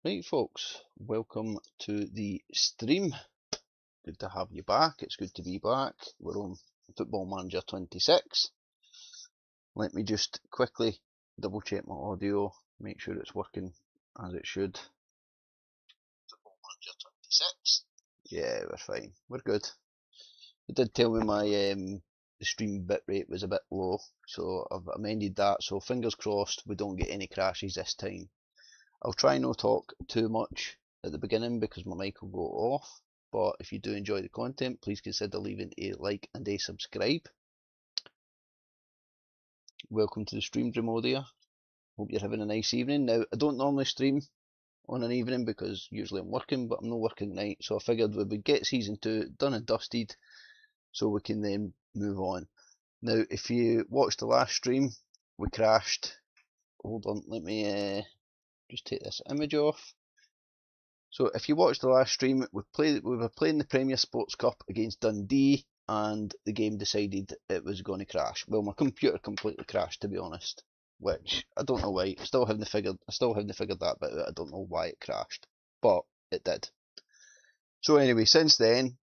Right folks, welcome to the stream. Good to have you back, it's good to be back. We're on Football Manager 26. Let me just quickly double check my audio, make sure it's working as it should. Football Manager 26. Yeah, we're fine, we're good. It did tell me my the stream bitrate was a bit low, so I've amended that, so fingers crossed we don't get any crashes this time. I'll try not talk too much at the beginning because my mic will go off, but if you do enjoy the content, please consider leaving a like and a subscribe. Welcome to the stream, Dremodia. Hope you're having a nice evening. Now, I don't normally stream on an evening because usually I'm working, but I'm not working night, so I figured we would get Season 2 done and dusted so we can then move on. Now, if you watched the last stream, we crashed. Hold on, let me just take this image off. So if you watched the last stream, we were playing the Premier Sports Cup against Dundee, and the game decided it was going to crash. Well, my computer completely crashed, to be honest, which I don't know why. I still haven't figured that bit out. I don't know why it crashed, but it did. So anyway, since then,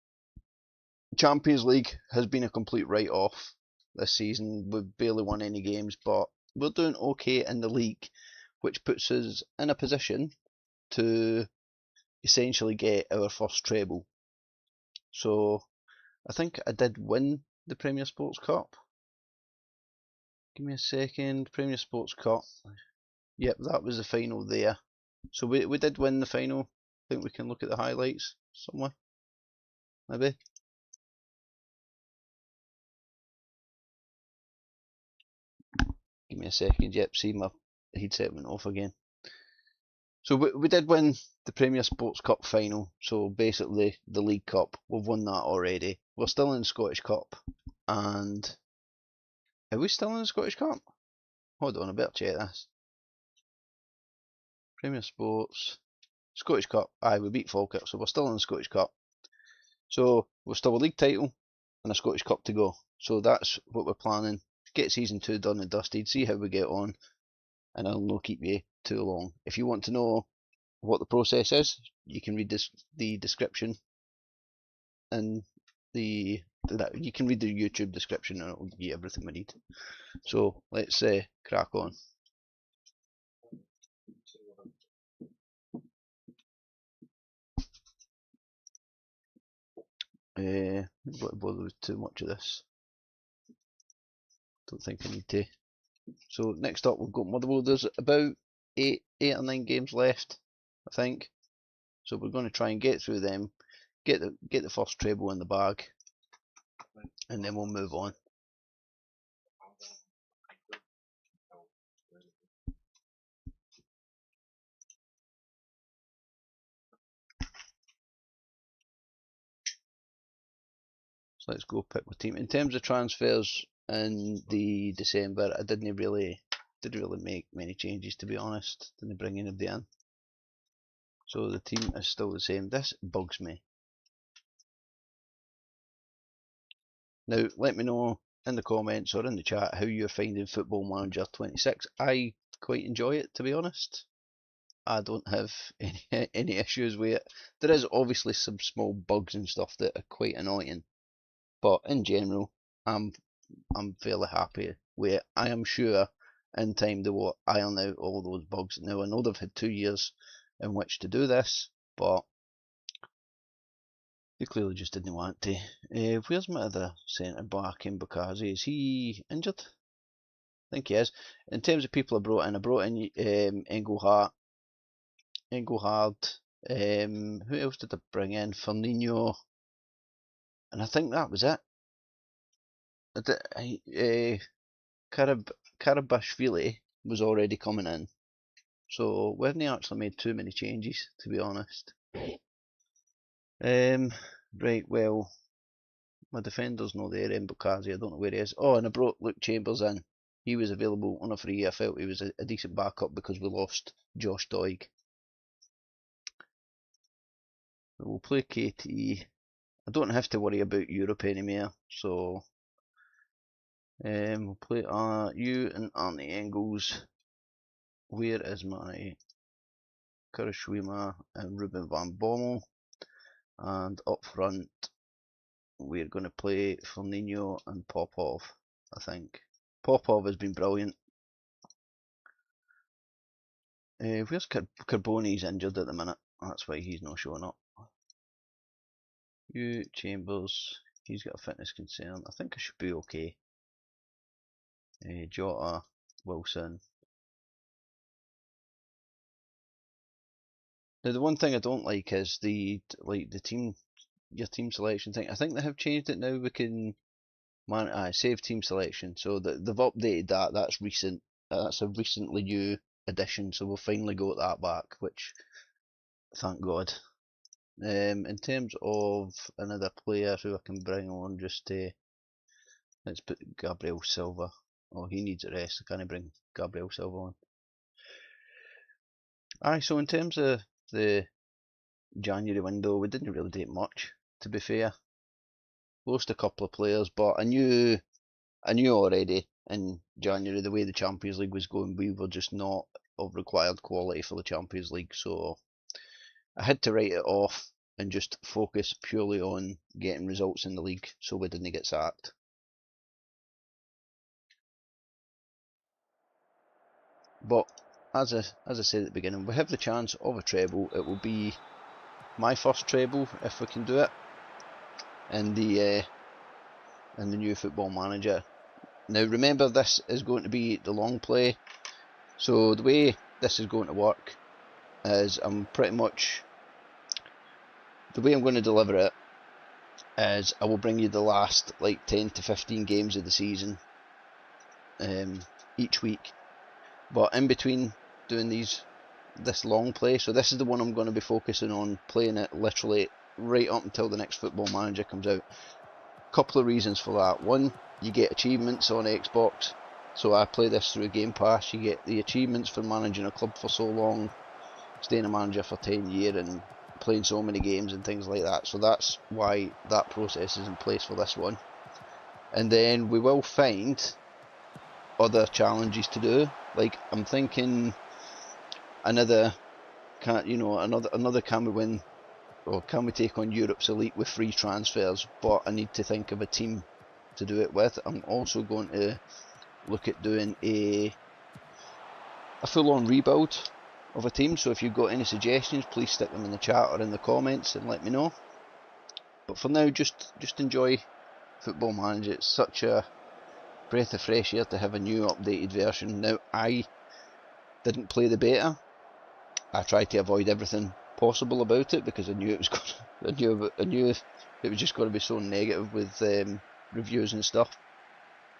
Champions League has been a complete write-off this season. We've barely won any games, but we're doing okay in the league, which puts us in a position to essentially get our first treble. So I think I did win the Premier Sports Cup. Give me a second. Premier Sports Cup. Yep, that was the final there. So we did win the final. I think we can look at the highlights somewhere. Maybe. Give me a second. Yep, see my headset went off again. So we did win the Premier Sports Cup final. So basically the League Cup. We've won that already. We're still in the Scottish Cup. And are we still in the Scottish Cup? Hold on, I better check this. Premier Sports, Scottish Cup. Aye, we beat Falkirk, so we're still in the Scottish Cup. So we're still a league title and a Scottish Cup to go. So that's what we're planning. Get Season 2 done and dusted, see how we get on, and I'll not keep you too long. If you want to know what the process is, you can read the description, and you can read the YouTube description, and it'll give you everything we need. So let's crack on. I'm not going to bother with too much of this. Don't think I need to. So next up we've got Motherwell. There's about eight or 9 games left, I think. So we're going to try and get through them, get the first treble in the bag, and then we'll move on. So let's go pick my team. In terms of transfers in the December, I didn't really make many changes, to be honest. Didn't bring anybody in. So the team is still the same. This bugs me. Now let me know in the comments or in the chat how you're finding Football Manager 26. I quite enjoy it, to be honest. I don't have any issues with it. There is obviously some small bugs and stuff that are quite annoying, but in general, I'm fairly happy with it. I am sure in time they will iron out all those bugs. Now I know they've had 2 years in which to do this, but they clearly just didn't want to. Where's my other centre back in Bukazi? Is he injured? I think he is. In terms of people I brought in Engelhardt. Who else did I bring in? Firmino, and I think that was it. Karabashvili was already coming in, so we haven't actually made too many changes, to be honest. Right, well, my defender's not there in Bukazi, I don't know where he is. Oh, and I brought Luke Chambers in. He was available on a free. I felt he was a decent backup because we lost Josh Doig. We'll play KT. I don't have to worry about Europe anymore, so we'll play you and Arnie Engels. Where is my Kurashima and Ruben van Bommel. And up front, we're going to play Firmino and Popov, I think. Popov has been brilliant. Where's Carboni? He's injured at the minute. That's why he's not showing up. Chambers, he's got a fitness concern. I think I should be okay. Jota, Wilson. Now the one thing I don't like is your team selection thing. I think they have changed it now. We can save team selection, so they've updated that. That's recent. That's a recently new addition. So we'll finally got that back, which thank God. In terms of another player who I can bring on, let's put Gabriel Silva. Oh, he needs a rest. I can't bring Gabriel Silva on. So in terms of the January window, we didn't really do much, to be fair. Lost a couple of players, but I knew already in January the way the Champions League was going, we were just not of required quality for the Champions League, so I had to write it off and just focus purely on getting results in the league so we didn't get sacked. But as I said at the beginning, we have the chance of a treble. It will be my first treble if we can do it in the new Football Manager. Now remember, this is going to be the long play, so the way this is going to work is the way I'm going to deliver it is I will bring you the last like 10 to 15 games of the season each week, but in between doing this long play, so this is the one I'm going to be focusing on, playing it literally right up until the next Football Manager comes out. Couple of reasons for that. One, you get achievements on Xbox, so I play this through Game Pass. You get the achievements for managing a club for so long, staying a manager for 10 years and playing so many games and things like that, so that's why that process is in place for this one. And then we will find other challenges to do, like I'm thinking another can we win, or can we take on Europe's elite with free transfers, but I need to think of a team to do it with. I'm also going to look at doing a full-on rebuild of a team, so if you've got any suggestions, please stick them in the chat or in the comments and let me know. But for now, just enjoy Football Manager. It's such a breath of fresh air to have a new updated version. Now, I didn't play the beta. I tried to avoid everything possible about it because I knew it was just going to be so negative with reviews and stuff.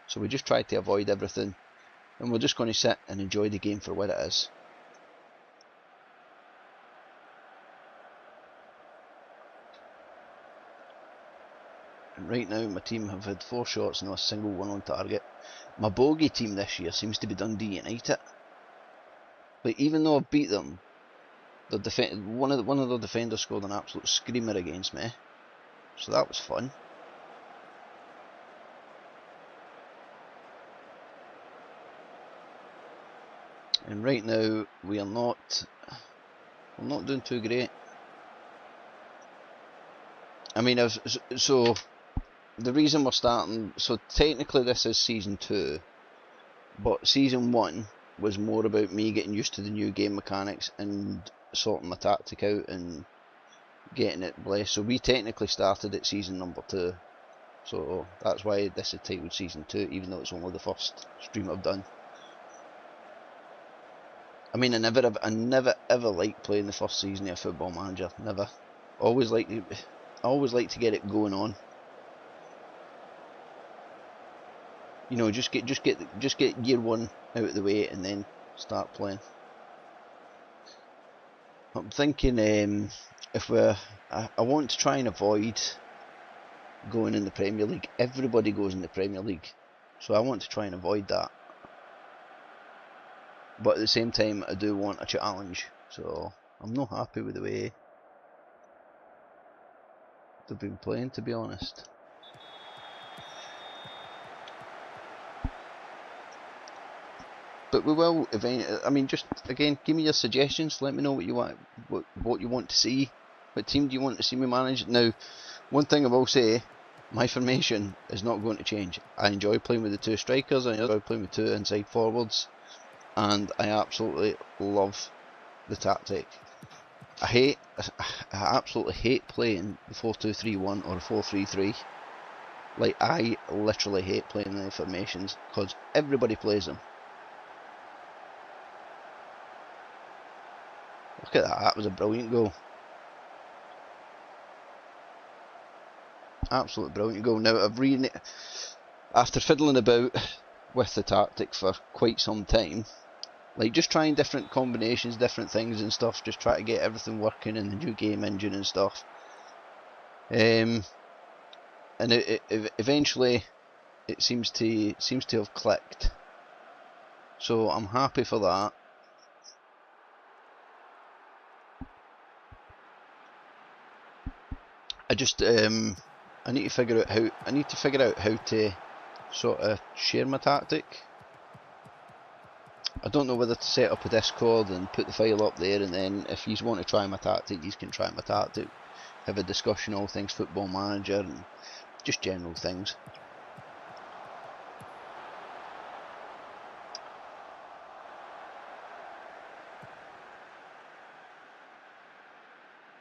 So we just tried to avoid everything, and we're just going to sit and enjoy the game for what it is. And right now my team have had 4 shots and not a single one on target. My bogey team this year seems to be Dundee United. But even though I've beat them, one of the defenders scored an absolute screamer against me, so that was fun. And right now we're not doing too great. I mean, so the reason we're starting, so technically this is season 2, but season 1 was more about me getting used to the new game mechanics and sorting my tactic out and getting it blessed. So we technically started at season number 2, so that's why this is titled season 2, even though it's only the first stream I've done. I mean, I never ever liked playing the first season of Football Manager. Never. I always like to get it going on. You know, just get year 1 out of the way and then start playing. I'm thinking I want to try and avoid going in the Premier League. Everybody goes in the Premier League, so I want to try and avoid that. But at the same time, I do want a challenge, so I'm not happy with the way they've been playing, to be honest. but we will eventually. I mean, just again, give me your suggestions. Let me know what you want, what you want to see. What team do you want to see me manage? Now, one thing I will say, my formation is not going to change. I enjoy playing with the two strikers. I enjoy playing with two inside forwards, and I absolutely love the tactic. I absolutely hate playing the 4-2-3-1 or 4-3-3. Like, I literally hate playing the formations because everybody plays them. Look at that, that was a brilliant goal. Absolutely brilliant goal. Now, after fiddling about with the tactic for quite some time, like just trying different combinations, different things and stuff, just try to get everything working in the new game engine and stuff. And eventually it seems to have clicked. So I'm happy for that. I just I need to figure out how to sort of share my tactic. I don't know whether to set up a Discord and put the file up there, and then if you want to try my tactic, you can try my tactic. Have a discussion, all things Football Manager and just general things.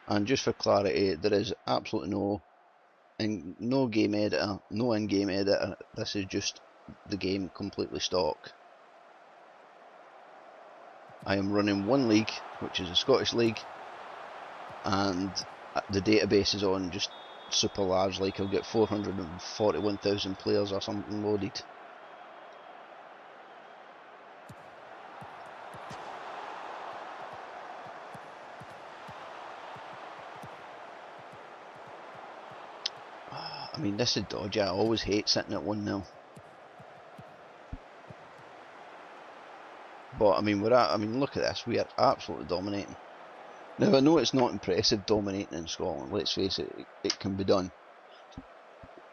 And just for clarity, there is absolutely no game editor, no in-game editor. This is just the game completely stock. I am running one league, which is a Scottish league, and the database is on just super large. Like, I've got 441,000 players or something loaded. I mean, this is dodgy. I always hate sitting at 1-0. But I mean, look at this. We are absolutely dominating. Now, I know it's not impressive dominating in Scotland. Let's face it, it can be done.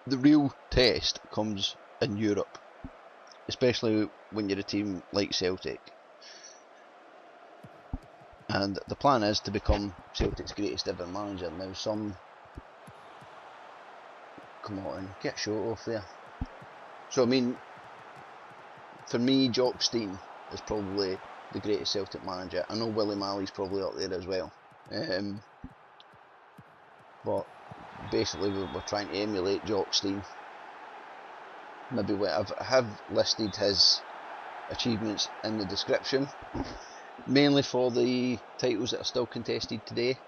The real test comes in Europe, especially when you're a team like Celtic. And the plan is to become Celtic's greatest ever manager. Now, come on, get a shot off there. So I mean, for me, Jock Stein is probably the greatest Celtic manager. I know Willie Malley's probably up there as well. But basically we're trying to emulate Jock Stein. Maybe I have listed his achievements in the description, mainly for the titles that are still contested today.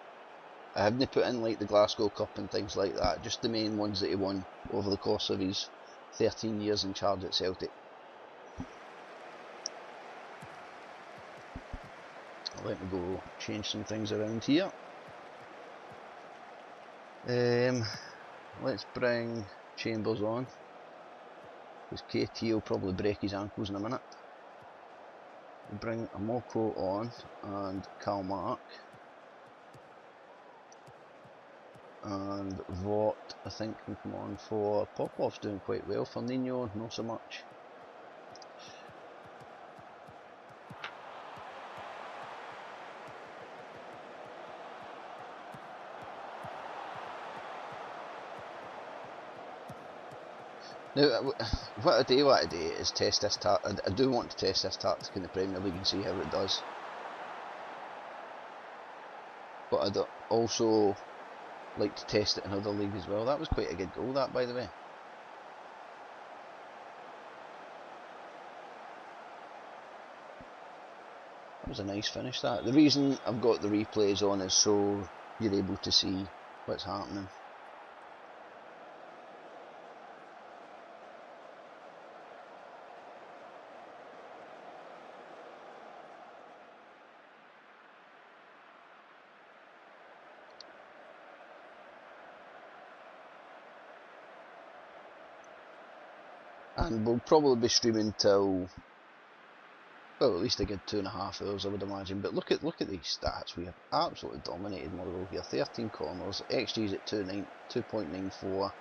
I haven't put in like the Glasgow Cup and things like that, just the main ones that he won over the course of his 13 years in charge at Celtic. Let me go change some things around here. Let's bring Chambers on, because KT will probably break his ankles in a minute. We'll bring Amoko on and Kalmark. And Vought, I think, can come on for Popov's doing quite well. For Nino, not so much. Now, what I do want to do is test this tactic. I do want to test this tactic in the Premier League and see how it does. But I'd also like to test it in other leagues as well. That was quite a good goal, that, by the way. That was a nice finish, that. The reason I've got the replays on is so you're able to see what's happening. And we'll probably be streaming till, well, at least a good 2.5 hours, I would imagine. But look at these stats. We have absolutely dominated Motherwell here. 13 corners, XG's at 2.94,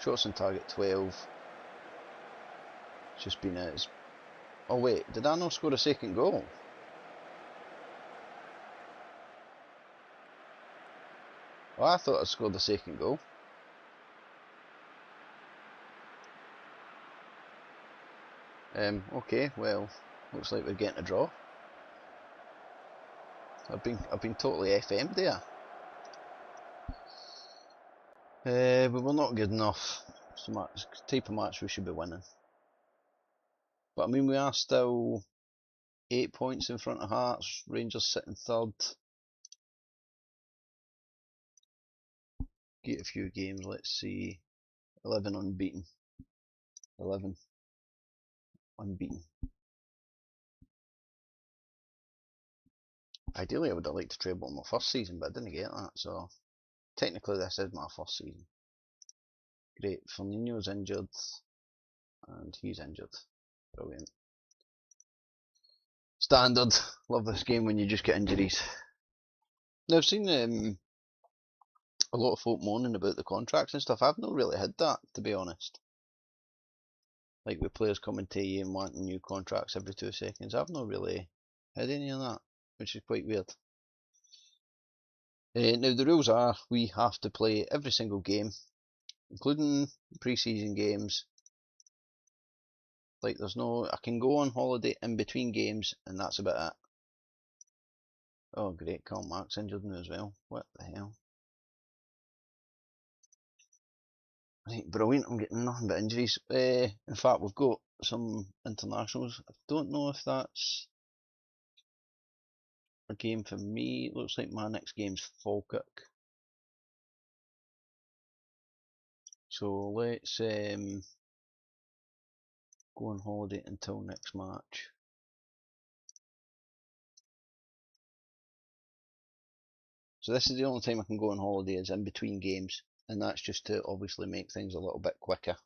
shots on target 12. It's just been Oh wait, did I not score a second goal? Oh, I thought I scored the second goal. Okay, well, looks like we're getting a draw. I've been totally FM'd there. We were not good enough. It's the type of match we should be winning. But I mean, we are still 8 points in front of Hearts. Rangers sitting third. Get a few games. Let's see. 11 unbeaten. 11 unbeaten. Ideally, I would have liked to treble in my first season, but I didn't get that. So technically, this is my first season. Great. Firmino's injured, and he's injured. Brilliant. Standard. Love this game when you just get injuries. Now, I've seen a lot of folk moaning about the contracts and stuff. I've not really had that, to be honest. Like with players coming to you and wanting new contracts every 2 seconds. I've not really had any of that, which is quite weird. Now the rules are we have to play every single game, including pre-season games. Like there's no, I can go on holiday in between games and that's about it. Oh great, Karl Marx injured me as well. What the hell? Right, brilliant, I'm getting nothing but injuries. In fact, we've got some internationals. I don't know if that's a game for me. It looks like my next game's Falkirk. So let's go on holiday until next match. So this is the only time I can go on holiday is in between games, and that's just to obviously make things a little bit quicker.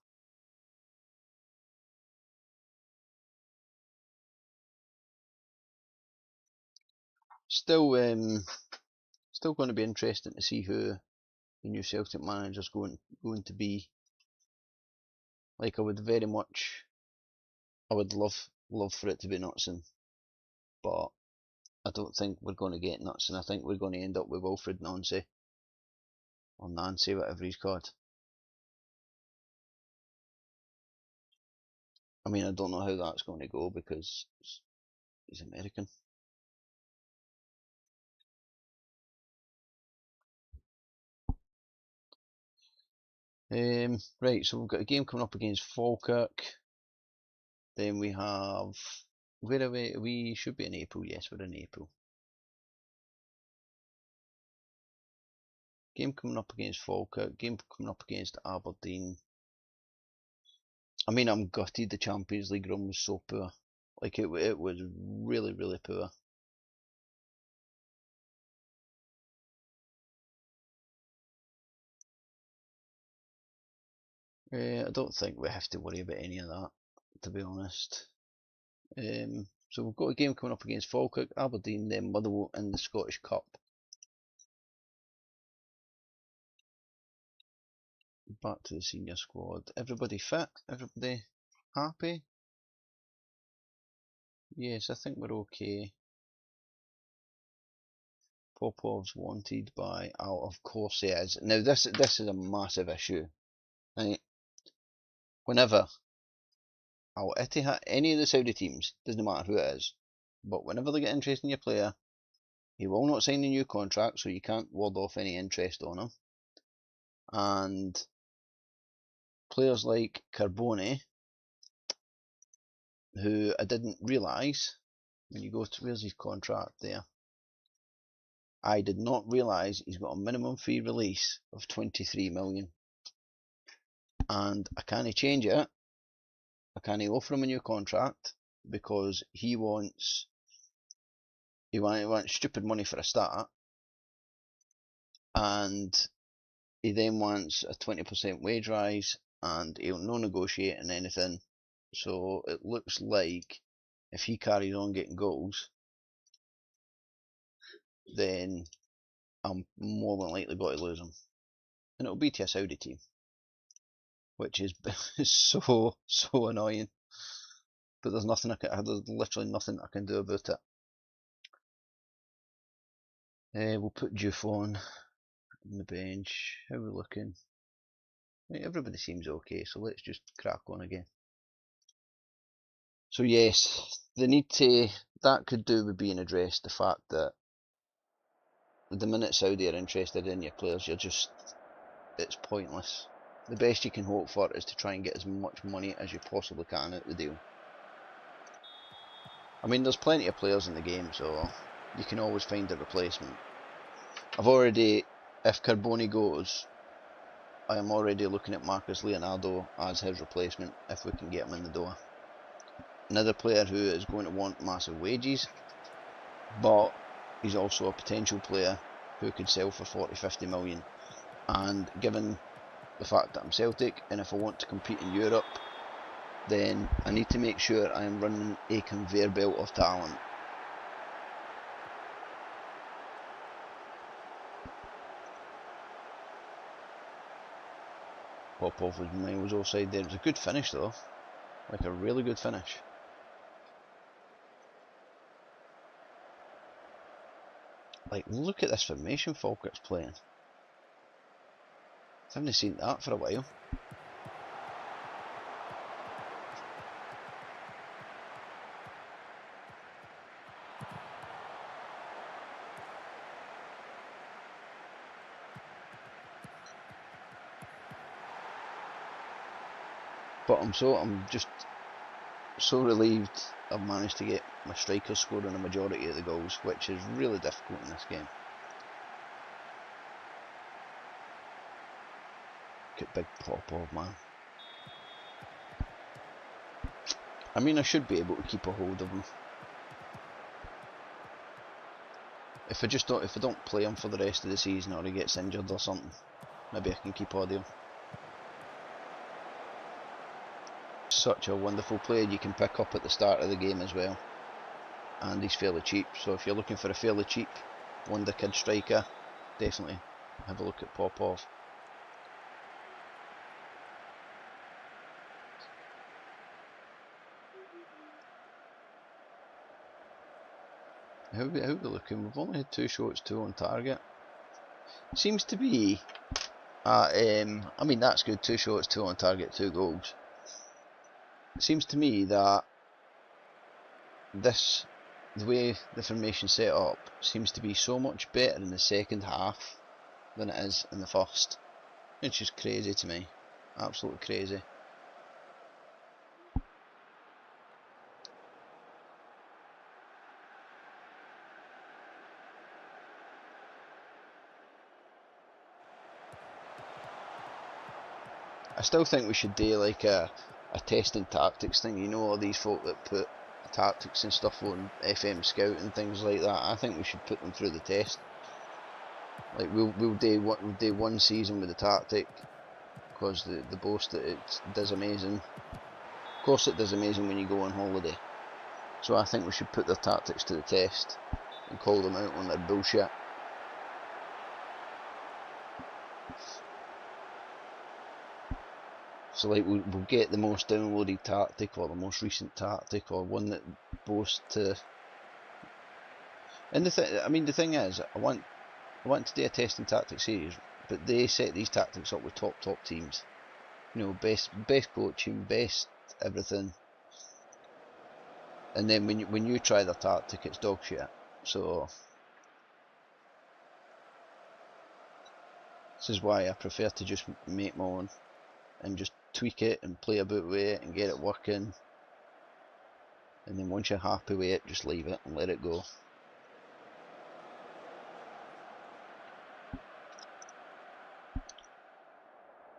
Still going to be interesting to see who the new Celtic manager's going to be. Like I would love for it to be Knutson, but I don't think we're going to get Knutson. I think we're going to end up with Wilfred Nancy, or Nancy, whatever he's called. I mean, I don't know how that's going to go because he's American. Right, so we've got a game coming up against Falkirk. Then we have, where are we? We should be in April. Yes, we're in April. Game coming up against Falkirk. Game coming up against Aberdeen. I mean, I'm gutted the Champions League run was so poor. Like it was really, really poor. I don't think we have to worry about any of that, to be honest. So we've got a game coming up against Falkirk, Aberdeen, then Motherwell in the Scottish Cup. Back to the senior squad. Everybody fit? Everybody happy? Yes, I think we're okay. Popov's wanted by Al, of course he is. Now this is a massive issue. Right? Whenever Al Ittihad, any of the Saudi teams, doesn't matter who it is, but whenever they get interest in your player, he will not sign a new contract, so you can't ward off any interest on him. And players like Carbone, who I didn't realise, when you go to, where's his contract there? I did not realise he's got a minimum fee release of 23 million. And I can't change it. I can't offer him a new contract because he wants stupid money for a start, and he then wants a 20% wage rise, and he'll no negotiating anything. So it looks like if he carries on getting goals, then I'm more than likely going to lose him, and it'll be to a Saudi team, which is so annoying. but there's nothing there's literally nothing I can do about it. We'll put Buffon on the bench. How are we looking? Right, everybody seems okay, so let's just crack on again. So yes, the need to, that could do with being addressed, the fact that the minute Saudi are interested in your players, it's pointless. The best you can hope for is to try and get as much money as you possibly can out of the deal. I mean, there's plenty of players in the game, so you can always find a replacement. If Carboni goes, I am already looking at Marcus Leonardo as his replacement if we can get him in the door. Another player who is going to want massive wages, but he's also a potential player who could sell for 40-50 million. And given the fact that I'm Celtic, and if I want to compete in Europe, then I need to make sure I am running a conveyor belt of talent. Popov was miles offside there. It was a good finish though, like a really good finish. Like, look at this formation Falkirk's playing. I haven't seen that for a while. But I'm just so relieved I've managed to get my strikers scoring a majority of the goals, which is really difficult in this game. Look at big Popov, man. I mean, I should be able to keep a hold of him. If I don't play him for the rest of the season, or he gets injured or something, maybe I can keep hold of him. Such a wonderful player you can pick up at the start of the game as well, and he's fairly cheap, so if you're looking for a fairly cheap wonder kid striker, definitely have a look at Popov. How are we looking? We've only had 2 shots, 2 on target. Seems to be I mean, that's good, 2 shots, 2 on target, 2 goals. It seems to me that the way the formation set up seems to be so much better in the second half than it is in the first. It's just crazy to me, absolutely crazy. I still think we should do like a testing tactics thing, you know, all these folk that put tactics and stuff on FM Scout and things like that. I think we should put them through the test. Like we'll do 1 season with the tactic, because they boast that it does amazing. Of course it does amazing when you go on holiday. So I think we should put their tactics to the test and call them out on their bullshit. So like we'll get the most downloaded tactic, or the most recent tactic, or one that boasts to. And the thing is, I want to do a testing tactic series, but they set these tactics up with top teams. You know, best coaching, best everything. And then when you try their tactic, it's dog shit. So this is why I prefer to just make my own and just tweak it and play about with it and get it working. And then once you're happy with it, just leave it and let it go.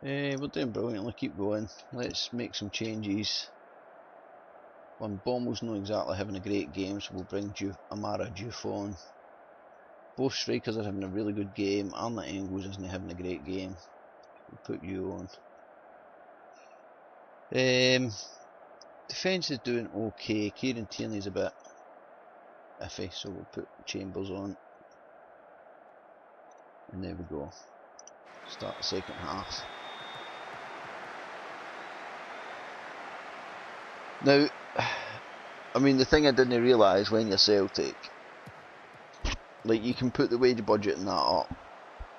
We're doing brilliantly, keep going. Let's make some changes. Bommel's not exactly having a great game, so we'll bring Amara Buffon. Both strikers are having a really good game. Arnold Engels isn't having a great game. We'll put you on. Defence is doing okay. Kieran Tierney's a bit iffy, so we'll put Chambers on. And there we go. Start the second half. Now, I mean, the thing I didn't realise when you're Celtic, like, you can put the wage budget and that up.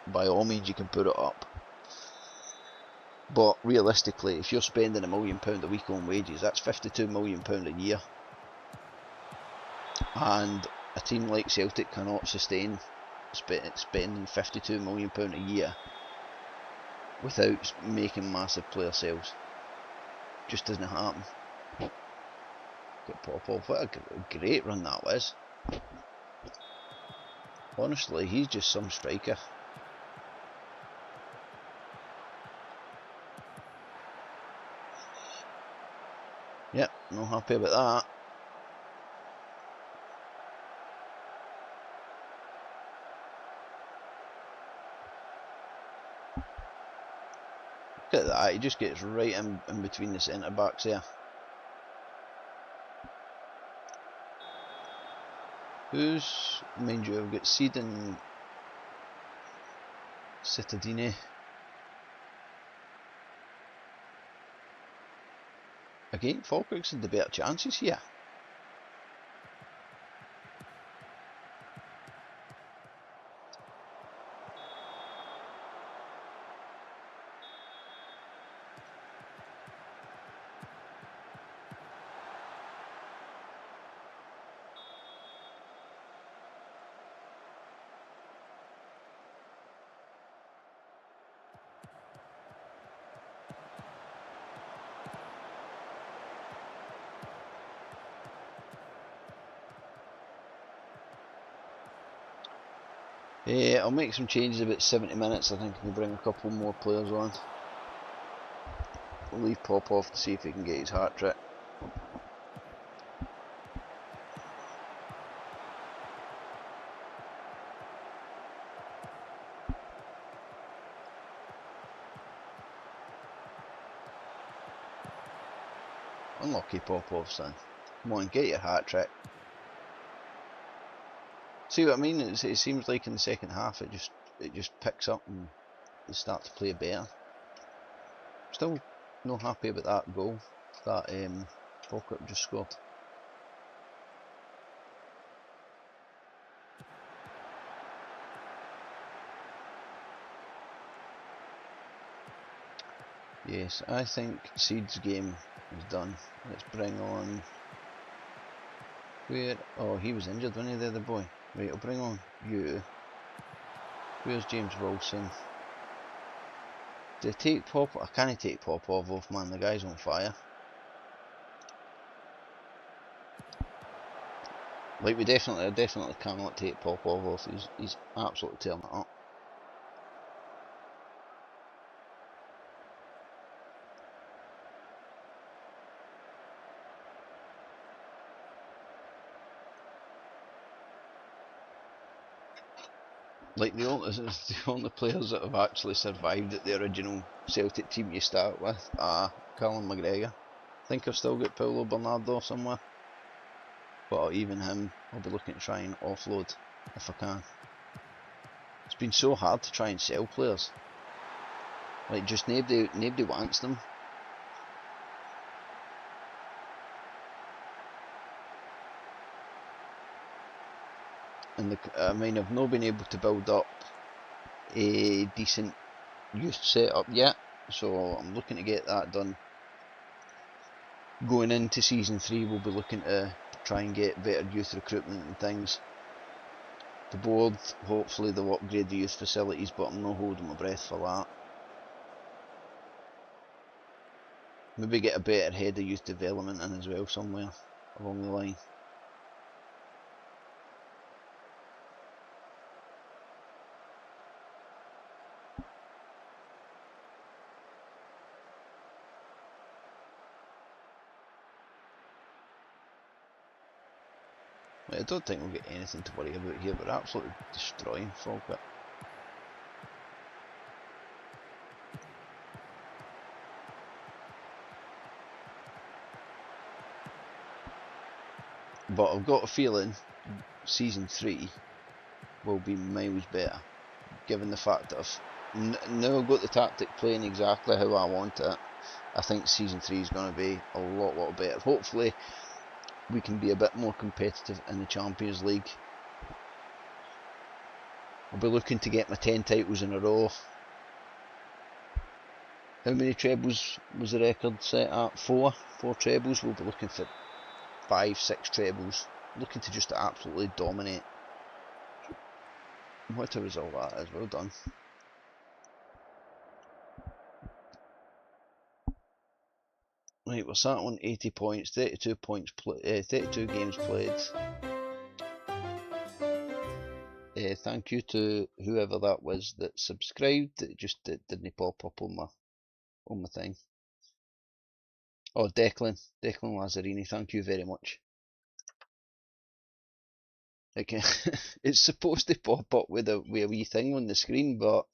By all means, you can put it up. But realistically, if you're spending £1 million a week on wages, that's £52 million a year. And a team like Celtic cannot sustain spending £52 million a year without making massive player sales. Just doesn't happen. Get Popov. What a great run that was. Honestly, he's just some striker. Yep, not happy about that. Look at that, he just gets right in between the centre backs there. Who's, mind you, I've got Seed and Cittadini. Again, Falkirk's had the better chances here. I'll make some changes about 70 minutes. I think I can bring a couple more players on. We'll leave Popov to see if he can get his hat trick. Unlucky Popov, son. Come on, get your hat trick. See what I mean? It seems like in the second half it just picks up and they start to play better. Still not happy about that goal that Falkirk just scored. Yes, I think Seed's game is done. Let's bring on... Where? Oh, he was injured, wasn't he, the other boy? Right, I'll bring on you. Where's James Wilson? Do I take Popov? I can't take Popov off, man. The guy's on fire. Like, I definitely cannot take Popov off. He's absolutely tearing it up. Like, the only players that have actually survived at the original Celtic team you start with are Callum McGregor. I think I've still got Paulo Bernardo somewhere, but even him I'll be looking to try and offload if I can. It's been so hard to try and sell players. Like, just nobody wants them. And I mean, I've not been able to build up a decent youth setup yet, so I'm looking to get that done. Going into season 3, we'll be looking to try and get better youth recruitment and things. The board, hopefully they'll upgrade the youth facilities, but I'm not holding my breath for that. Maybe get a better head of youth development in as well somewhere along the line. I don't think we'll get anything to worry about here. We're absolutely destroying Falkirk. But I've got a feeling season 3 will be miles better, given the fact that now I've got the tactic playing exactly how I want it. I think season 3 is going to be a lot better. Hopefully we can be a bit more competitive in the Champions League. I'll be looking to get my 10 titles in a row. How many trebles was the record set at? 4 trebles. We'll be looking for 5, 6 trebles. Looking to just absolutely dominate. What a result that is. Well done. Right, we're sat on 80 points, 32 points, 32 games played. Thank you to whoever that was that subscribed. It just didn't pop up on my thing. Oh, Declan Lazzarini, thank you very much. Okay, it's supposed to pop up with a wee thing on the screen, but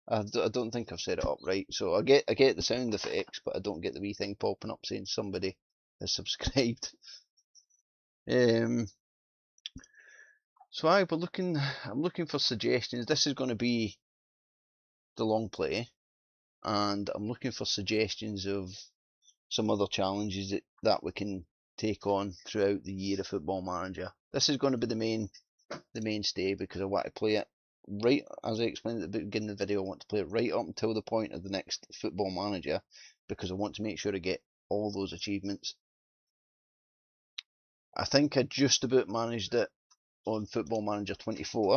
I don't think I've set it up right. So I get the sound effects, but I don't get the wee thing popping up saying somebody has subscribed. So I'm looking for suggestions. This is going to be the long play, and I'm looking for suggestions of some other challenges that we can take on throughout the year of Football Manager. This is going to be the mainstay, because I want to play it right, as I explained at the beginning of the video, I want to play it right up until the point of the next Football Manager, because I want to make sure I get all those achievements. I think I just about managed it on Football Manager 24,